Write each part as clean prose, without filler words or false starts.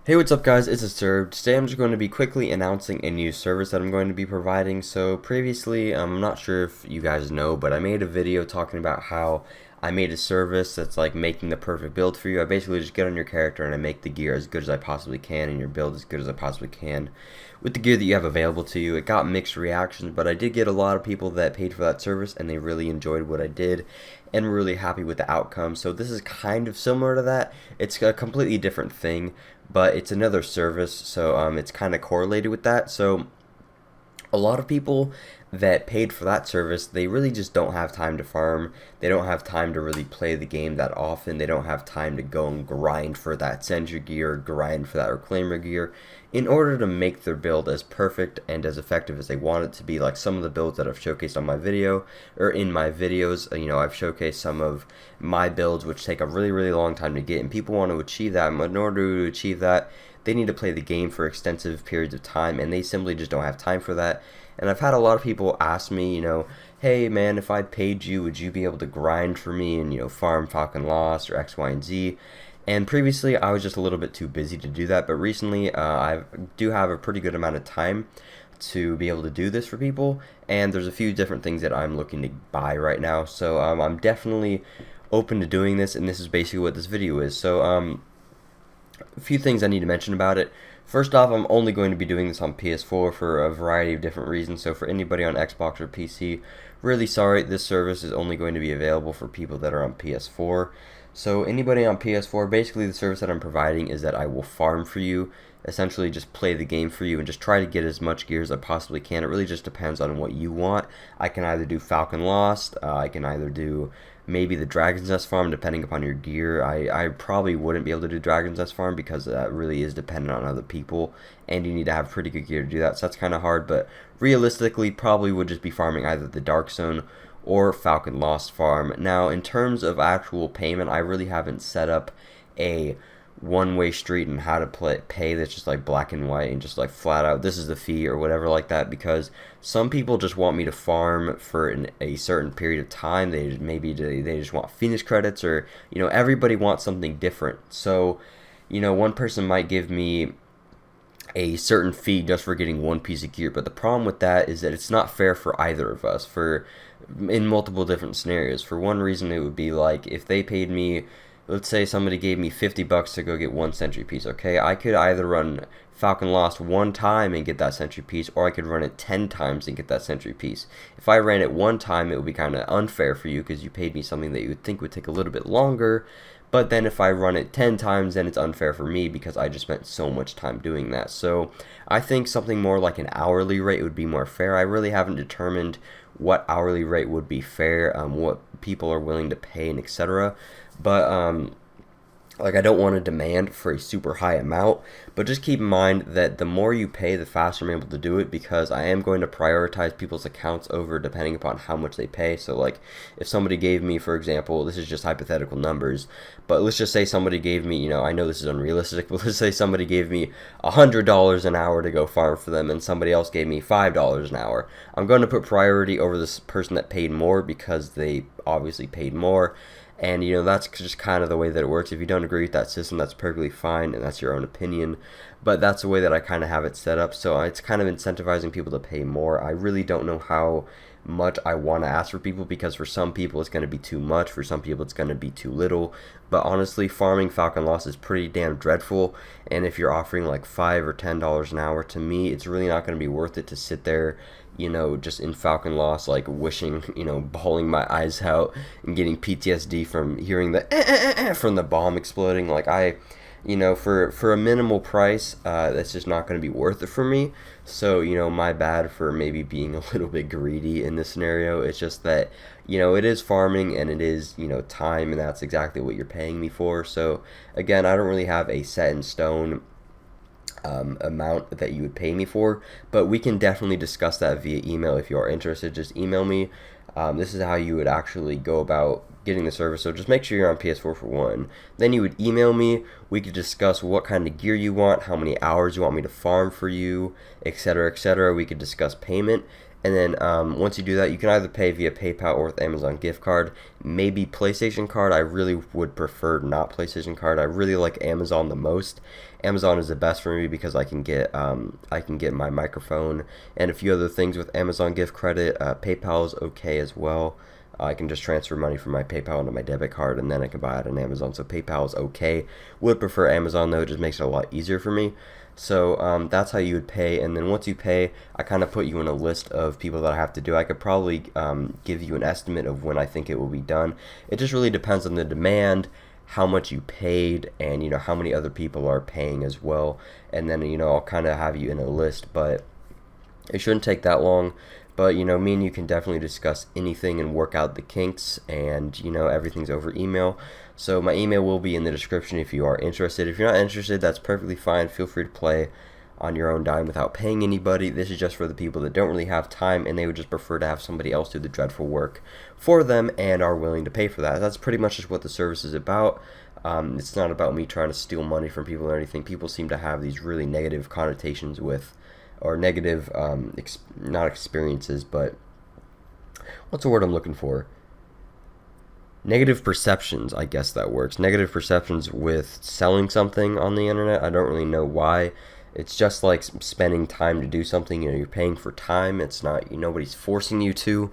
Hey, what's up guys, it's Asurb. Today I'm just going to be quickly announcing a new service that I'm going to be providing. So previously, I'm not sure if you guys know, but I made a video talking about how I made a service that's like making the perfect build for you. I basically just get on your character and I make the gear as good as I possibly can and your build as good as I possibly can with the gear that you have available to you. It got mixed reactions, but I did get a lot of people that paid for that service and they really enjoyed what I did and were really happy with the outcome. So this is kind of similar to that. It's a completely different thing, but it's another service, so it's kind of correlated with that. So a lot of people that paid for that service, they really just don't have time to farm. They don't have time to really play the game that often. They don't have time to go and grind for that sentry gear, grind for that reclaimer gear in order to make their build as perfect and as effective as they want it to be. Like some of the builds that I've showcased on my video or in my videos, I've showcased some of my builds which take a really long time to get, and people want to achieve that. And in order to achieve that, they need to play the game for extensive periods of time, and they simply just don't have time for that. And I've had a lot of people ask me, hey man, if I paid you, would you be able to grind for me and, farm Falcon Lost or X, Y, and Z? And previously, I was just a little bit too busy to do that, but recently, I do have a pretty good amount of time to be able to do this for people, and there's a few different things that I'm looking to buy right now, so I'm definitely open to doing this, and this is basically what this video is. So a few things I need to mention about it. First off, I'm only going to be doing this on PS4 for a variety of different reasons, so for anybody on Xbox or PC, really sorry, this service is only going to be available for people that are on PS4. So anybody on PS4, basically the service that I'm providing is that I will farm for you, essentially just play the game for you and just try to get as much gear as I possibly can. It really just depends on what you want. I can either do Falcon Lost, I can either do maybe the Dragon's Nest farm depending upon your gear. I probably wouldn't be able to do Dragon's Nest farm because that really is dependent on other people and you need to have pretty good gear to do that, so that's kind of hard. But realistically, probably would just be farming either the Dark Zone or Falcon Lost farm. Now in terms of actual payment, I really haven't set up a one-way street and how to pay that's just like black and white and just like flat out this is the fee or whatever like that, because some people just want me to farm for a certain period of time. They just want Phoenix credits, or everybody wants something different. So one person might give me a certain fee just for getting one piece of gear, but the problem with that is that it's not fair for either of us in multiple different scenarios. For one reason, it would be like if they paid me, let's say somebody gave me $50 to go get one sentry piece, okay? I could either run Falcon Lost one time and get that sentry piece, or I could run it 10 times and get that sentry piece. If I ran it one time, it would be kind of unfair for you because you paid me something that you would think would take a little bit longer. But then if I run it 10 times, then it's unfair for me because I just spent so much time doing that. So I think something more like an hourly rate would be more fair. I really haven't determined what hourly rate would be fair, what people are willing to pay, and etc. But like, I don't want to demand for a super high amount, but just keep in mind that the more you pay, the faster I'm able to do it, because I am going to prioritize people's accounts over depending upon how much they pay. So like if somebody gave me, for example, this is just hypothetical numbers, but let's just say somebody gave me, I know this is unrealistic, but let's say somebody gave me $100 an hour to go farm for them and somebody else gave me $5 an hour. I'm going to put priority over this person that paid more because they obviously paid more. And that's just kind of the way that it works. If you don't agree with that system, that's perfectly fine, and that's your own opinion, but that's the way that I kind of have it set up. So it's kind of incentivizing people to pay more. I really don't know how much I want to ask for people, because for some people it's going to be too much, for some people it's going to be too little. But honestly, farming Falcon Lost is pretty damn dreadful, and if you're offering like $5 or $10 an hour, to me it's really not going to be worth it to sit there just in Falcon Lost, like wishing, bawling my eyes out and getting PTSD from hearing the from the bomb exploding. Like for a minimal price, that's just not going to be worth it for me. So, my bad for maybe being a little bit greedy in this scenario. It's just that, it is farming and it is, time, and that's exactly what you're paying me for. So, again, I don't really have a set in stone amount that you would pay me for, but we can definitely discuss that via email if you are interested. Just email me. This is how you would actually go about getting the service, so just make sure you're on PS4 for one. Then you would email me. We could discuss what kind of gear you want, how many hours you want me to farm for you, etc., etc. We could discuss payment, And then once you do that, you can either pay via PayPal or with Amazon gift card. Maybe PlayStation card. I really would prefer not PlayStation card. I really like Amazon the most. Amazon is the best for me because I can get my microphone and a few other things with Amazon gift credit. PayPal is okay as well. I can just transfer money from my PayPal into my debit card, and then I can buy it on Amazon. So PayPal is okay. Would prefer Amazon though; it just makes it a lot easier for me. So that's how you would pay, and then once you pay, I kind of put you in a list of people that I have to do. I could probably give you an estimate of when I think it will be done. It just really depends on the demand, how much you paid, and how many other people are paying as well. And then I'll kind of have you in a list, but it shouldn't take that long. But me and you can definitely discuss anything and work out the kinks, and everything's over email. So my email will be in the description if you are interested. If you're not interested, that's perfectly fine. Feel free to play on your own dime without paying anybody. This is just for the people that don't really have time and they would just prefer to have somebody else do the dreadful work for them and are willing to pay for that. That's pretty much just what the service is about. It's not about me trying to steal money from people or anything. People seem to have these really negative connotations with, or negative, not experiences, but what's the word I'm looking for? Negative perceptions, I guess that works. Negative perceptions with selling something on the internet. I don't really know why. It's just like spending time to do something. You're paying for time. It's not, nobody's forcing you to.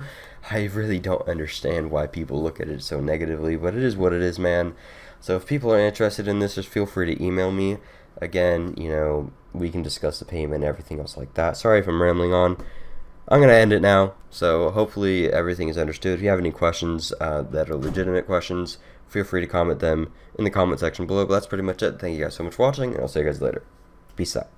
I really don't understand why people look at it so negatively, but it is what it is, man. So if people are interested in this, just feel free to email me. Again, we can discuss the payment and everything else like that. Sorry if I'm rambling on. I'm going to end it now, so hopefully everything is understood. If you have any questions that are legitimate questions, feel free to comment them in the comment section below. But that's pretty much it. Thank you guys so much for watching, and I'll see you guys later. Peace out.